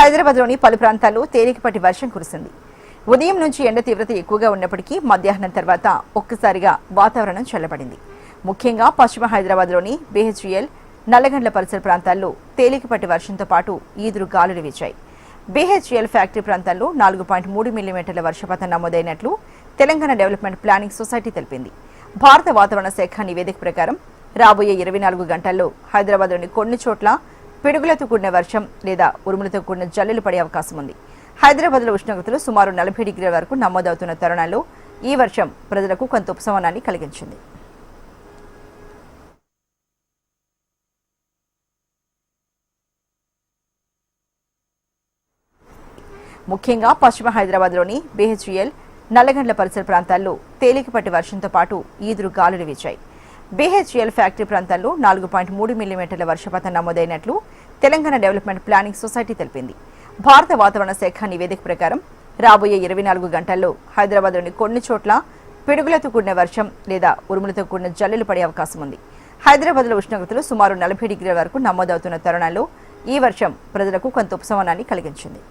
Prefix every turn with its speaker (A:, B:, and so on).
A: హైదరాబాద్లోని పలు ప్రాంతాల్లో తేలికపాటి వర్షం కురిసింది. ఉదయం నుంచి ఎండ తీవ్రత ఎక్కువగా ఉన్నప్పటికీ మధ్యాహ్నం తర్వాత ఒక్కసారిగా వాతావరణం చల్లబడింది. ముఖ్యంగా పశ్చిమ హైదరాబాద్లోని బీహెచ్ఈఎల్, నల్లగండ్ల పరిసర ప్రాంతాల్లో తేలికపాటి వర్షంతో పాటు ఈదురు గాలులు వీచాయి. బీహెచ్ఈఎల్ ఫ్యాక్టరీ ప్రాంతాల్లో 4.3 మిల్లీమీటర్ల వర్షపాతం నమోదైనట్లు తెలంగాణ డెవలప్మెంట్ ప్లానింగ్ సొసైటీ తెలిపింది. భారత వాతావరణ శాఖ నివేదిక ప్రకారం రాబోయే 24 గంటల్లో హైదరాబాద్లోని కొన్ని చోట్ల పిడుగులతో కూడిన వర్షం లేదా ఉరుములతో కూడిన జల్లులు పడే అవకాశం ఉంది. హైదరాబాద్లో ఉష్ణోగ్రతలు సుమారు 40 డిగ్రీల వరకు నమోదవుతున్న తరుణంలో ఈ వర్షం ప్రజలకు కొంత ఉపశమనాన్ని కలిగించింది. ముఖ్యంగా పశ్చిమ హైదరాబాద్లోని బీహెచ్ఈఎల్, నల్లగండ్ల పరిసర ప్రాంతాల్లో తేలికపాటి వర్షంతో పాటు ఈదురు గాలులు వీచాయి. బీహెచ్ఈఎల్ ఫ్యాక్టరీ ప్రాంతాల్లో 4.3 మిల్లీమీటర్ల వర్షపాతం నమోదైనట్లు తెలంగాణ డెవలప్మెంట్ ప్లానింగ్ సొసైటీ తెలిపింది. భారత వాతావరణ శాఖ నివేదిక ప్రకారం రాబోయే 24 గంటల్లో హైదరాబాద్లోని కొన్ని చోట్ల పిడుగులతో కూడిన వర్షం లేదా ఉరుములతో కూడిన జల్లులు పడే అవకాశం ఉంది. హైదరాబాద్లో ఉష్ణోగ్రతలు సుమారు 40 డిగ్రీల వరకు నమోదవుతున్న తరుణంలో ఈ వర్షం ప్రజలకు కొంత ఉపశమనాన్ని కలిగించింది.